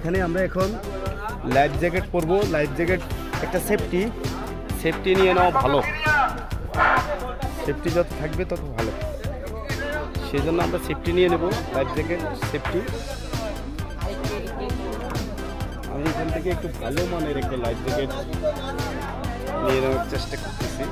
এখানে আমরা এখন লাইফ জ্যাকেট পরবো। লাইফ জ্যাকেট একটা সেফটি নিয়ে নেওয়া ভালো, সেফটি যত থাকবে তত ভালো, সেই জন্য আমরা সেফটি নিয়ে নেব। লাইফ জ্যাকেট সেফটি, আমি এখান থেকে একটু ভালো মানের একটা লাইফ জ্যাকেট নিয়ে নেওয়ার চেষ্টা করতেছি।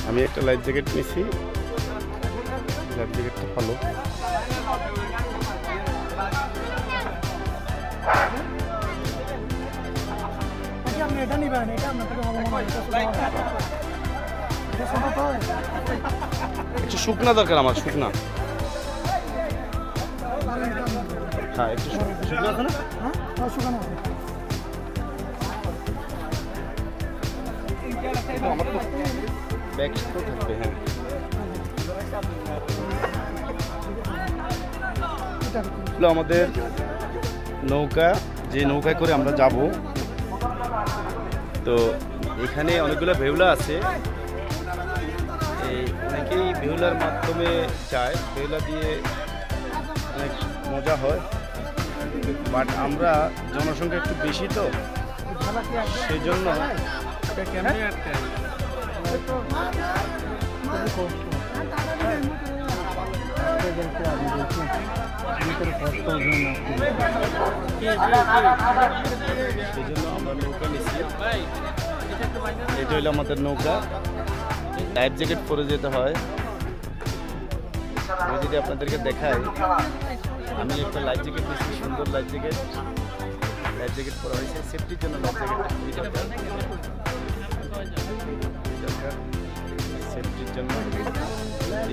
আমি একটা লাইফ জ্যাকেট নিয়েছি, লাইফ জ্যাকেটটা ভালো। একটু শুকনা দরকার আমার, শুকনা। হ্যাঁ একটু শুকনা আছে না? আমার তো ব্যাগ তো থাকবে। হ্যাঁ আমাদের নৌকা, যে নৌকায় করে আমরা যাব, তো এখানে অনেকগুলো বেহুলা আছে। এই অনেকেই বেহুলার মাধ্যমে যায়, বেহুলা দিয়ে অনেক মজা হয়, বাট আমরা জনসংখ্যা একটু বেশি, তো সেই জন্য আমরা নৌকা নিচ্ছি। এটা হইলো আমাদের নৌকা। লাইফ জ্যাকেট পরে যেতে হয়। আমি যদি আপনাদেরকে দেখাই, আমি একটা লাইফ জ্যাকেট নিচ্ছি, সুন্দর লাইফ জ্যাকেট। লাইফ জ্যাকেট পরা হয়েছে সেফটির জন্য। লাইফ জ্যাকেট সেফটির জন্য।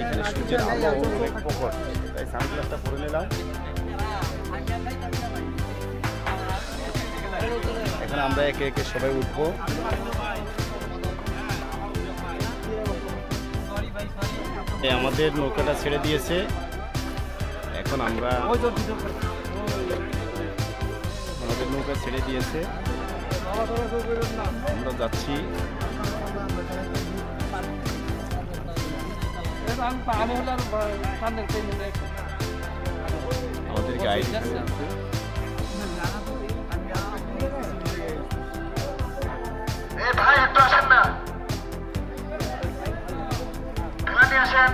এখানে সূর্যের আলো অনেক প্রখর, তাই সানগ্লাসটা পরে নিলাম। এখন আমরা একে একে সবাই উঠবো। আমাদের নৌকাটা ছেড়ে দিয়েছে, এখন আমরা আমাদের নৌকা ছেড়ে দিয়েছে, আমরা যাচ্ছি। আমাদের গাইড ভাই একটু আসেন না, আসেন।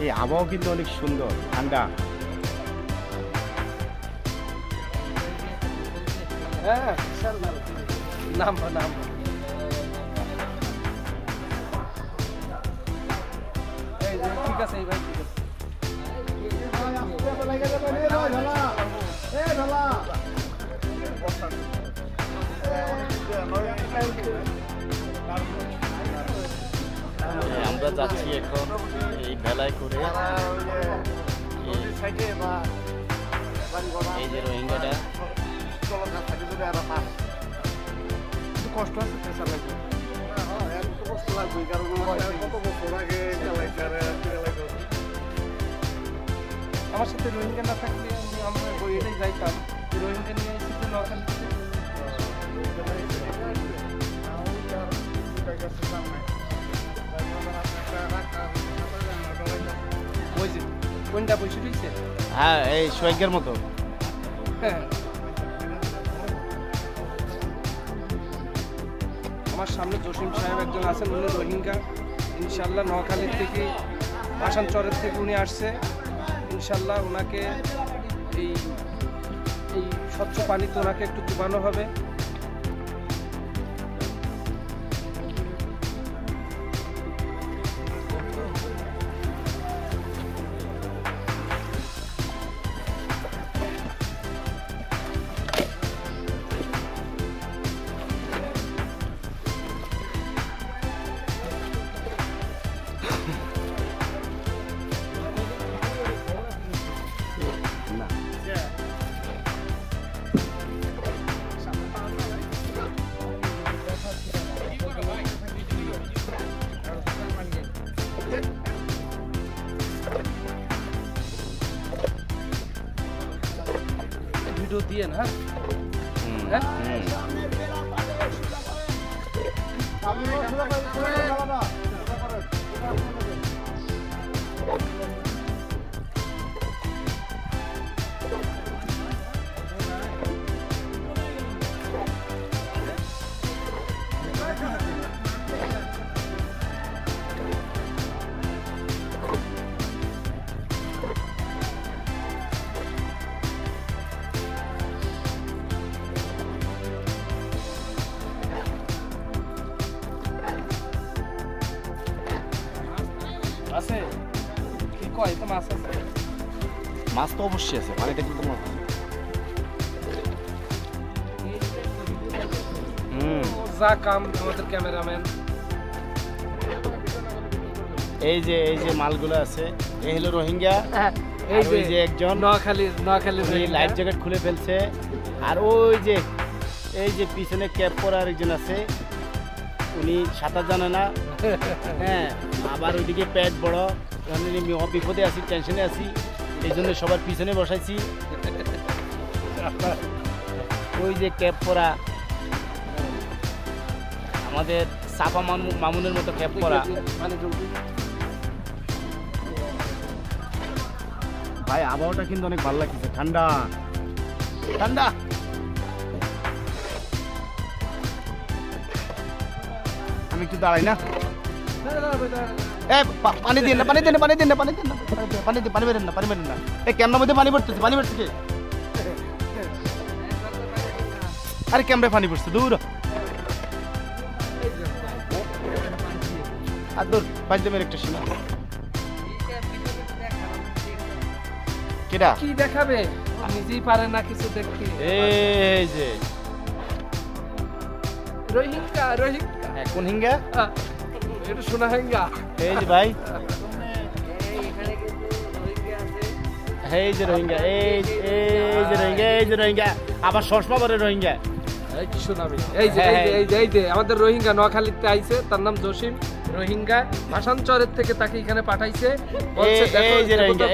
এই আবহাওয়া কিন্তু অনেক সুন্দর, ঠান্ডা। হ্যাঁ নাম ঠিক আছে। এই ভাই ঠিক আছে। আমরা যাচ্ছি এখন এই ভেলায় করে। এই যে রোহিঙ্গাটা কষ্ট আছে, প্রেসার লাগবে। কষ্ট লাগবে, কারণ কত বছর আগে আমার সাথে রোহিঙ্গা না থাকলে আমরা এটাই যাইতাম। রোহিঙ্গা নিয়ে এসেছি নখান থেকে। কোনটা পয়সা দিচ্ছে? হ্যাঁ এই সোয়েগের মতো। হ্যাঁ আমার সামনে জসিম সাহেব একজন আছেন, উনি রোহিঙ্গা। ইনশাল্লাহ নোয়াখালীর থেকে, আসানচরের থেকে উনি আসছে। ইনশাল্লাহ ওনাকে এই স্বচ্ছ পানিতে ওনাকে একটু ডুবানো হবে। ভিডিও দিয়ে না হ্যাঁ আছে কি কয় তো মাছ আছে মাছ তো অবশ্যই আছে পানিটা কিন্তু যা কাম আমাদের ক্যামেরাম্যান এই যে মালগুলো আছে এই হলো রোহিঙ্গা এই যে একজন নোয়াখালীর লাইফ জ্যাকেট খুলে ফেলছে আর ওই যে এই যে পিছনে ক্যাপ পরা আরেকজন আছে উনি সাঁতার জানে না হ্যাঁ আবার ওইদিকে পেট বড় বিপদে আছি টেনশনে আছি এই জন্য সবার পিছনে বসাইছি ওই যে ক্যাপ পরা আমাদের সাফা মামুনের মতো ক্যাপ পরা ভাই আবহাওয়াটা কিন্তু অনেক ভালো লাগছে ঠান্ডা ঠান্ডা আমি একটু দাঁড়াই না পানি দিন না পানি দিন না পানি দিন না পানি দিন না পানি বেরেন না পানি বেরেন না এই ক্যামেরার মধ্যে পানি পড়তেছে আরে ক্যামেরায় পানি পড়ছে দূর আর দূর পাঁচ দেবের একটা সীমা কেডা কি দেখাবে নিজেই পারে না কিছু দেখতে এই যে রোহিঙ্গা কোন হিঙ্গা এটা শোনা হিঙ্গা এই যে ভাই এই যে রোহিঙ্গা এই যে রোহিঙ্গা আবার চশমা পরে রোহিঙ্গা এই যে আমাদের রোহিঙ্গা নোয়াখালীতে আইছে তার নাম জসিম রোহিঙ্গা ভাষাঞ্চরের থেকে তাকে এখানে পাঠাইছে এই যে রোহিঙ্গা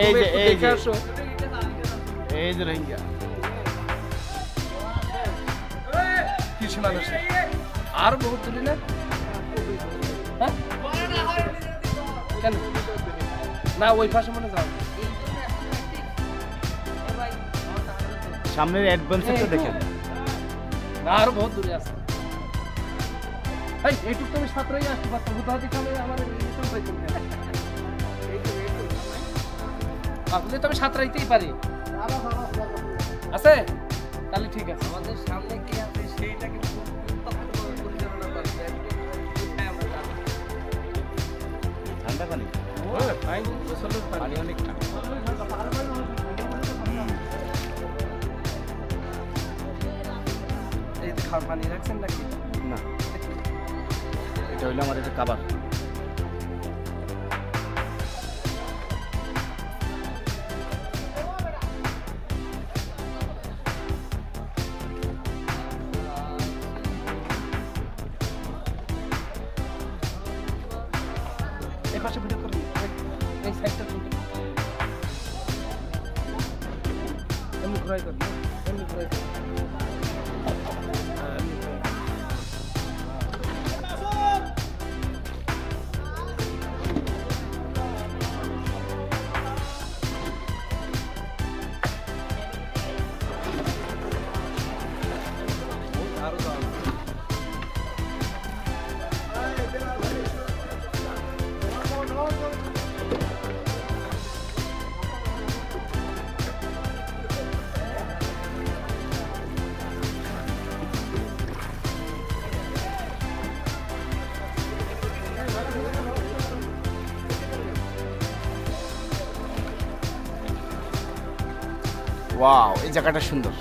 এই যে রোহিঙ্গা কিছু মানুষ আর বহুত তুলি না কেন না ওই পাশে মনে যাও সামনের অ্যাডভান্সটা দেখেন না আর বহুত দূরে আছে এই এইটুক তুমি সাঁতরাই আসতে পারতো হুদাহাতি খালে আমার আপনি তো আমি সাঁতরাইতেই পারি আছে তাহলে ঠিক আছে আমাদের সামনে কি আছে সেইটা কিন্তু পরিচালনা করছে ঠান্ডা পানি পানি অনেক এই খাওয়ার পানি রাখছেন নাকি না এটা হইলো আমার একটা খাবার এই পাশে ভিডিও করুন এই সাইডটা তুলুন এমনি ঘুরাই করুন ওয়াও এই জায়গাটা সুন্দর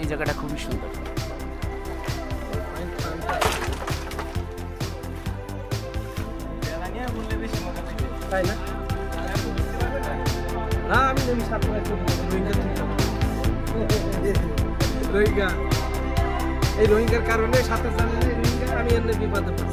এই জায়গাটা খুবই সুন্দর তাই না না আমি যদি সাথে রোহিঙ্গা এই রোহিঙ্গার কারণে সাথে জানি রোহিঙ্গা আমি এমনি বিপদে পড়ছি